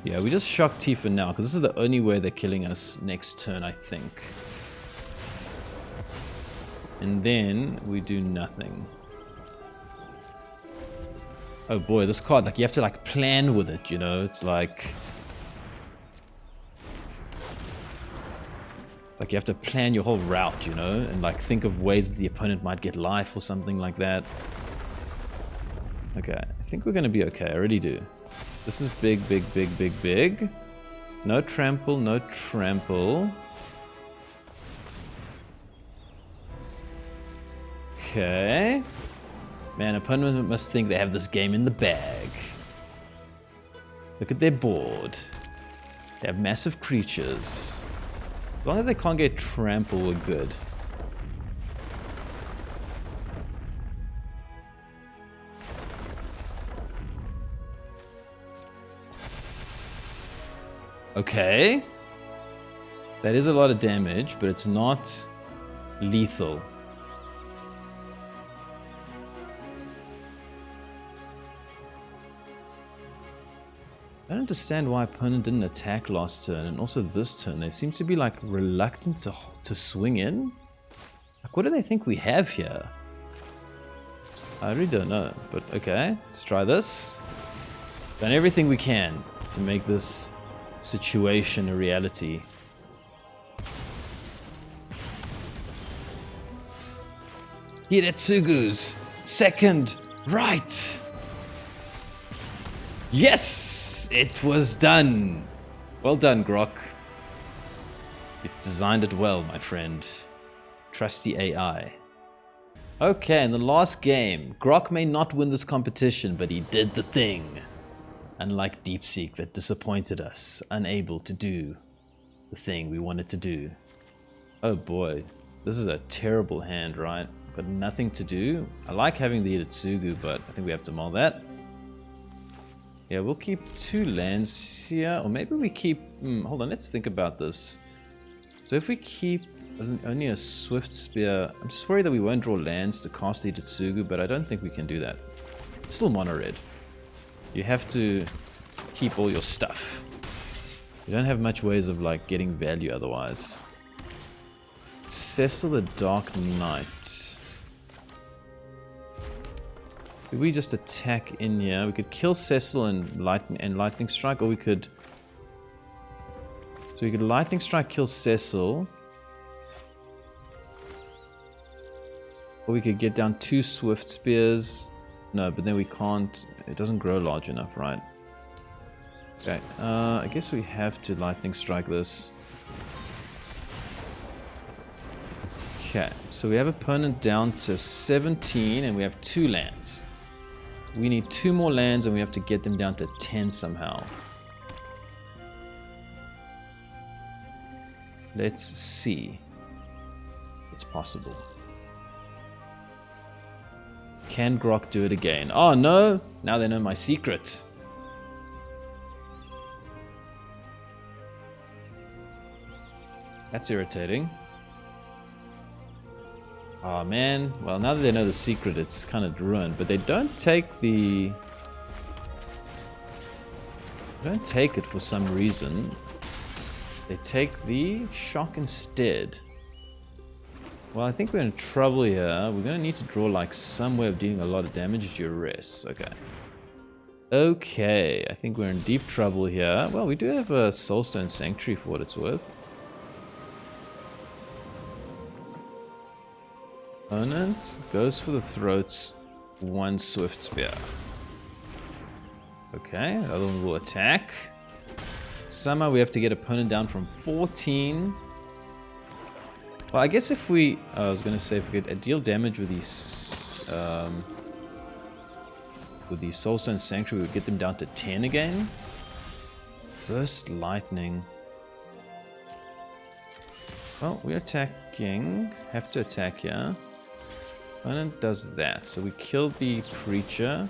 Yeah, we just shock Tifa now, because this is the only way they're killing us next turn, I think. And then we do nothing. Oh boy, this card, like you have to like plan with it, you know? It's like you have to plan your whole route, you know? And like think of ways that the opponent might get life or something like that. Okay, I think we're gonna be okay, I really do. This is big, big, big, big, big. No trample, no trample. Okay. Man, opponent must think they have this game in the bag. Look at their board. They have massive creatures. As long as they can't get trample, we're good. Okay. That is a lot of damage, but it's not lethal. I don't understand why opponent didn't attack last turn, and also this turn. They seem to be like reluctant to swing in. Like, what do they think we have here? I really don't know, but okay, let's try this. Done everything we can to make this situation a reality. Hidetsugu's second right. Yes, it was done. Well done, Grok. You designed it well, my friend. Trusty AI. Okay, in the last game, Grok may not win this competition, but he did the thing. Unlike Deepseek that disappointed us, unable to do the thing we wanted to do. Oh boy, this is a terrible hand, right? Got nothing to do. I like having the Hidetsugu, but I think we have to mull that. Yeah, we'll keep 2 lands here, or maybe we keep... hold on, let's think about this. So if we keep only a Swiftspear, I'm just worried that we won't draw lands to cast the Hidetsugu, but I don't think we can do that. It's still mono-red. You have to keep all your stuff. You don't have much ways of like getting value otherwise. Cecil the Dark Knight. Could we just attack in here? We could kill Cecil and lightning strike, or we could... So we could lightning strike, kill Cecil. Or we could get down 2 Swiftspears. No, but then we can't... It doesn't grow large enough, right? Okay, I guess we have to lightning strike this. Okay, so we have opponent down to 17 and we have 2 lands. We need 2 more lands and we have to get them down to 10 somehow. Let's see. It's possible. Can Grok do it again? Oh no! Now they know my secret. That's irritating. Oh man, well now that they know the secret it's kind of ruined, but they don't take the... They don't take it for some reason. They take the shock instead. Well, I think we're in trouble here. We're going to need to draw like some way of dealing a lot of damage to your rest. Okay. Okay, I think we're in deep trouble here. Well, we do have a Soulstone Sanctuary for what it's worth. Opponent goes for the throats, 1 Swiftspear. Okay, the other one will attack. Somehow we have to get opponent down from 14. Well, I guess if we... I was going to say if we could deal damage with these... with the Soulstone Sanctuary, we would get them down to 10 again. Burst Lightning. Well, we're attacking. Have to attack here. Opponent does that. So we kill the creature.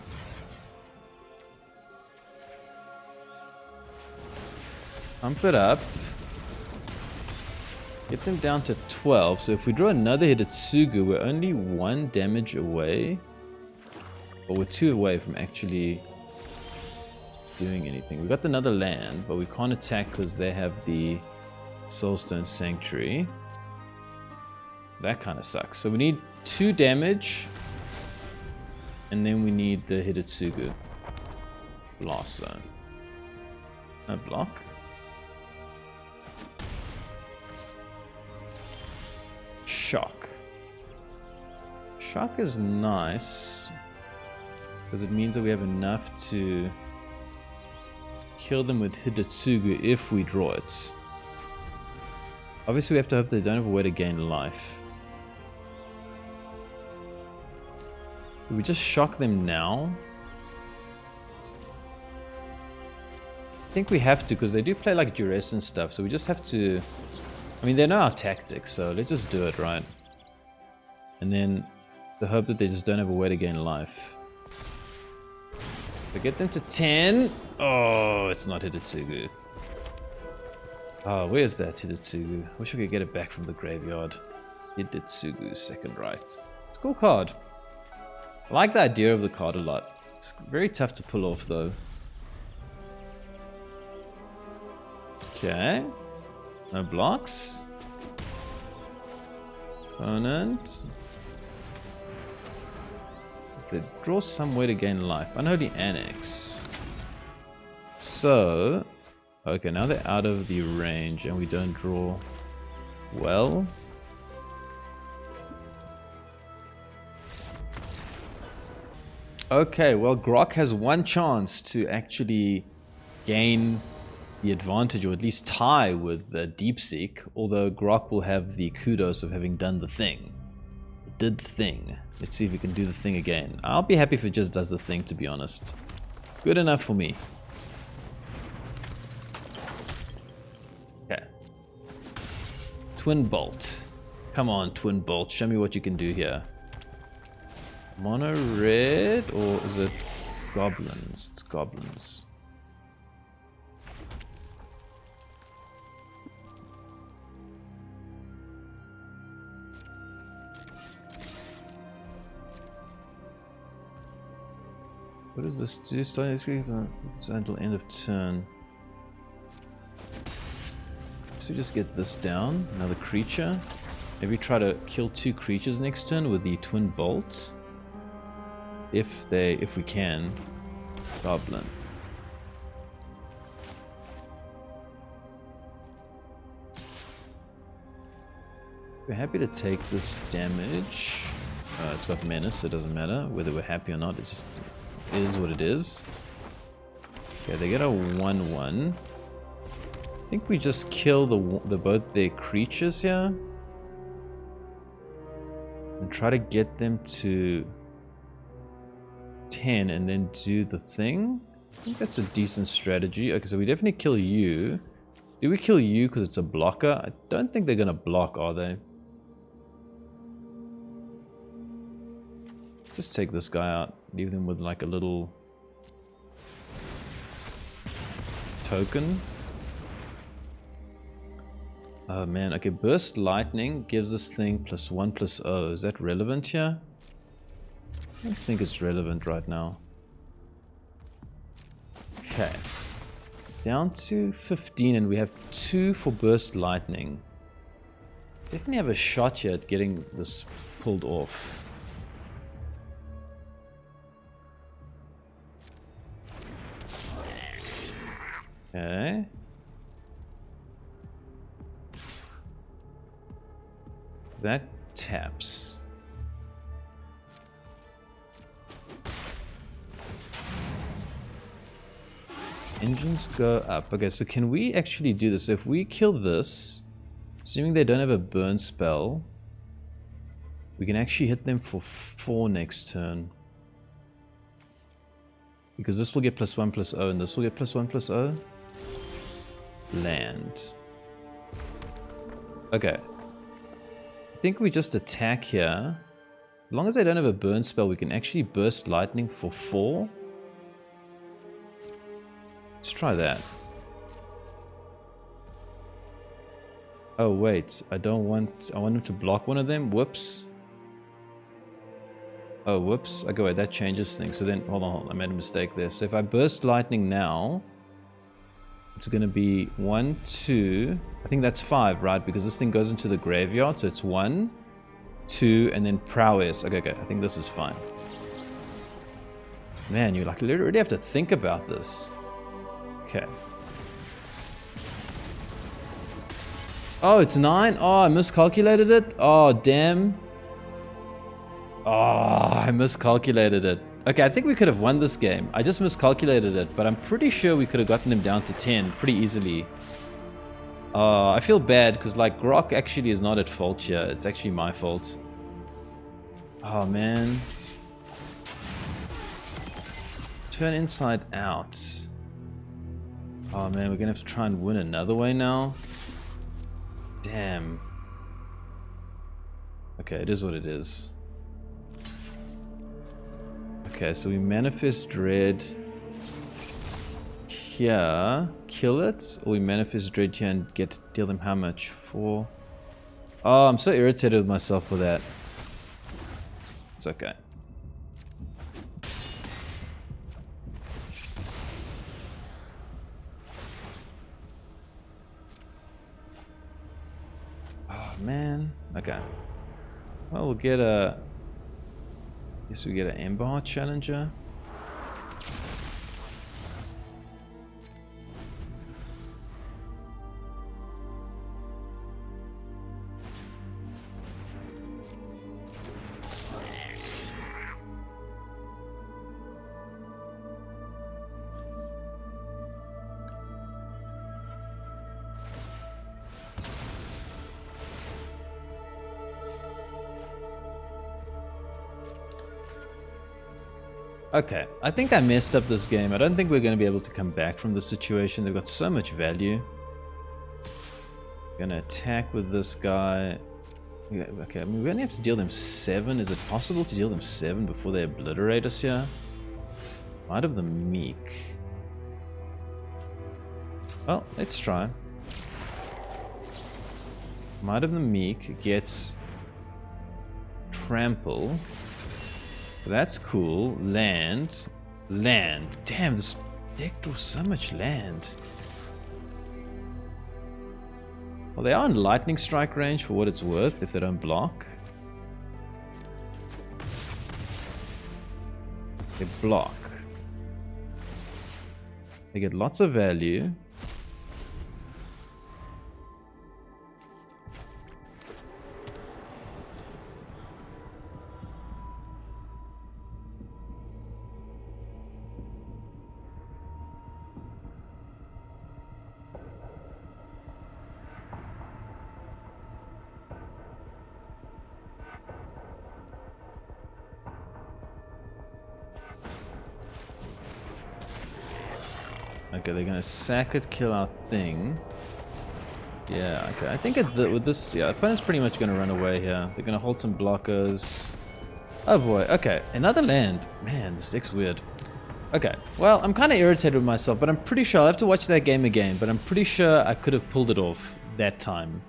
Pump it up. Get them down to 12. So if we draw another Hidetsugu, we're only 1 damage away. Or we're 2 away from actually doing anything. We got another land, but we can't attack because they have the Soulstone Sanctuary. That kind of sucks. So we need 2 damage. And then we need the Hidetsugu. Blast Zone. No block. Shock. Shock is nice. Because it means that we have enough to kill them with Hidetsugu if we draw it. Obviously we have to hope they don't have a way to gain life. Do we just shock them now? I think we have to because they do play like duress and stuff, so we just have to... I mean, they know our tactics, so let's just do it, right? And then the hope that they just don't have a way to gain life. So get them to 10. Oh, it's not Hidetsugu. Oh, where's that Hidetsugu? Wish I could get it back from the graveyard. Hidetsugu, second right. It's a cool card. I like the idea of the card a lot. It's very tough to pull off, though. Okay. No blocks. Opponent. They draw some way to gain life. Unholy Annex. So... Okay, now they're out of the range and we don't draw well. Okay, well Grok has 1 chance to actually gain the advantage, or at least tie with the Deepseek, although Grok will have the kudos of having done the thing. It did the thing. Let's see if we can do the thing again. I'll be happy if it just does the thing, to be honest. Good enough for me. Okay. Twin Bolt. Come on, Twin Bolt. Show me what you can do here. Mono-Red, or is it Goblins? It's Goblins. What does this do? Starting this week until end of turn. So just get this down. Another creature. Maybe try to kill 2 creatures next turn with the twin bolts. If we can. Goblin. We're happy to take this damage. It's got menace, so it doesn't matter whether we're happy or not. It just is what it is. Okay, they get a 1/1. I think we just kill the both their creatures here and try to get them to 10 and then do the thing. I think that's a decent strategy. Okay, so we definitely kill you. Do we kill you because it's a blocker? I don't think they're gonna block, are they? Just take this guy out. Leave them with like a little token. Oh man, okay, Burst Lightning gives this thing +1/+0. Is that relevant here? I don't think it's relevant right now. Okay. Down to 15 and we have 2 for Burst Lightning. Definitely have a shot here at getting this pulled off. Okay. That taps. Engines go up. Okay, so can we actually do this? If we kill this, assuming they don't have a burn spell, we can actually hit them for 4 next turn. Because this will get +1/+0 and this will get +1/+0. Land. Okay. I think we just attack here. As long as they don't have a burn spell, we can actually burst lightning for 4. Let's try that. Oh wait, I want him to block one of them. Whoops. Oh whoops. Okay, wait, that changes things. So then, hold on, I made a mistake there. So if I burst lightning now, it's going to be 1, 2, I think that's 5, right? Because this thing goes into the graveyard, so it's 1, 2, and then prowess. Okay, I think this is fine. Man, you like literally have to think about this. Okay. Oh, it's 9? Oh, I miscalculated it? Oh, damn. Oh, I miscalculated it. Okay, I think we could have won this game. I just miscalculated it, but I'm pretty sure we could have gotten him down to 10 pretty easily. I feel bad because like Grok actually is not at fault here. It's actually my fault. Oh man. Turn inside out. Oh man, we're gonna have to try and win another way now. Damn. Okay, it is what it is. Okay, so we manifest dread here, kill it, or we manifest dread here and deal them how much? 4. Oh, I'm so irritated with myself for that. It's okay. Oh man. Okay. Well, we'll get a. Guess we get an Emberheart Challenger. Okay, I think I messed up this game. I don't think we're going to be able to come back from this situation. They've got so much value. Gonna attack with this guy. Okay, I mean, we only have to deal them 7. Is it possible to deal them 7 before they obliterate us here? Might of the Meek. Well, let's try. Might of the Meek gets Trample. So that's cool. Land. Land. Damn, this deck draws so much land. Well, they are in lightning strike range for what it's worth if they don't block. They block. They get lots of value. Okay, they're gonna sack it, kill our thing. Yeah, okay. I think with this, yeah, opponent's pretty much gonna run away here. They're gonna hold some blockers. Oh boy, okay, another land. Man, this deck's weird. Okay, well, I'm kind of irritated with myself, but I'm pretty sure, I'll have to watch that game again, but I'm pretty sure I could have pulled it off that time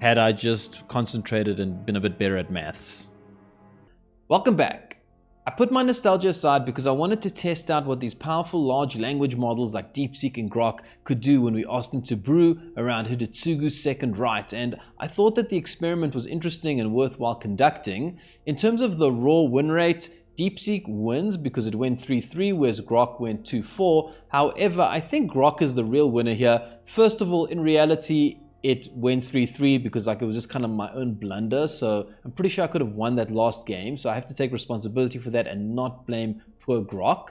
had I just concentrated and been a bit better at maths. Welcome back. I put my nostalgia aside because I wanted to test out what these powerful large language models like DeepSeek and Grok could do when we asked them to brew around Hidetsugu's second Rite, and I thought that the experiment was interesting and worthwhile conducting. In terms of the raw win rate, DeepSeek wins because it went 3-3, whereas Grok went 2-4. However, I think Grok is the real winner here. First of all, in reality, it went 3-3 because like it was just kind of my own blunder, so I'm pretty sure I could have won that last game, so I have to take responsibility for that and not blame poor Grok.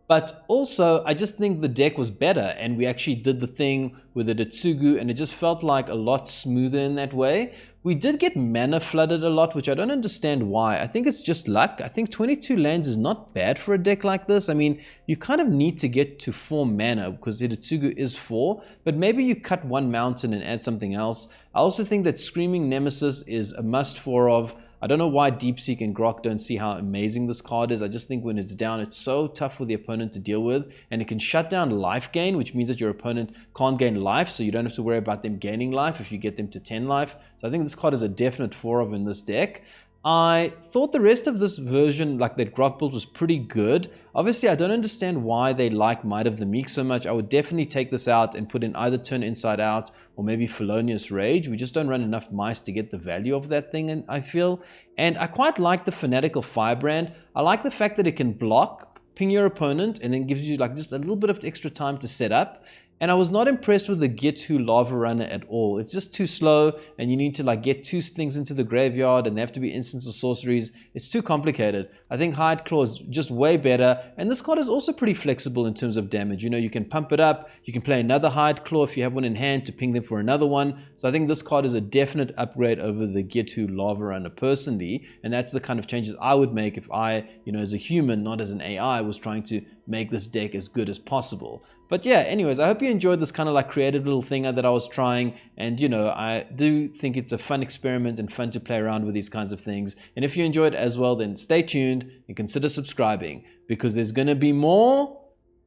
But also, I just think the deck was better, and we actually did the thing with the Hidetsugu, and it just felt like a lot smoother in that way. We did get mana flooded a lot, which I don't understand why. I think it's just luck. I think 22 lands is not bad for a deck like this. I mean, you kind of need to get to 4 mana because Hidetsugu is 4, but maybe you cut one mountain and add something else. I also think that Screaming Nemesis is a must-for of. I don't know why DeepSeek and Grok don't see how amazing this card is. I just think when it's down, it's so tough for the opponent to deal with, and it can shut down life gain, which means that your opponent can't gain life, so you don't have to worry about them gaining life if you get them to 10 life. So I think this card is a definite 4 of in this deck. I thought the rest of this version, like that Grok build, was pretty good. Obviously, I don't understand why they like Might of the Meek so much. I would definitely take this out and put in either Turn Inside Out or maybe Felonious Rage. We just don't run enough mice to get the value of that thing, and I feel. And I quite like the Fanatical Firebrand. I like the fact that it can block, ping your opponent, and then gives you like just a little bit of extra time to set up. And I was not impressed with the Ghitu Lavarunner at all. It's just too slow, and you need to like get 2 things into the graveyard, and they have to be instants or sorceries. It's too complicated. I think Hideclaw is just way better, and this card is also pretty flexible in terms of damage. You know, you can pump it up, you can play another Hideclaw if you have one in hand to ping them for another one. So I think this card is a definite upgrade over the Ghitu Lavarunner personally, and that's the kind of changes I would make if I, you know, as a human, not as an AI, was trying to make this deck as good as possible. But yeah, anyways, I hope you enjoyed this kind of like creative little thing that I was trying. And, you know, I do think it's a fun experiment and fun to play around with these kinds of things. And if you enjoyed as well, then stay tuned and consider subscribing, because there's going to be more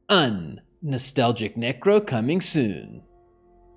un-nostalgic Necro coming soon.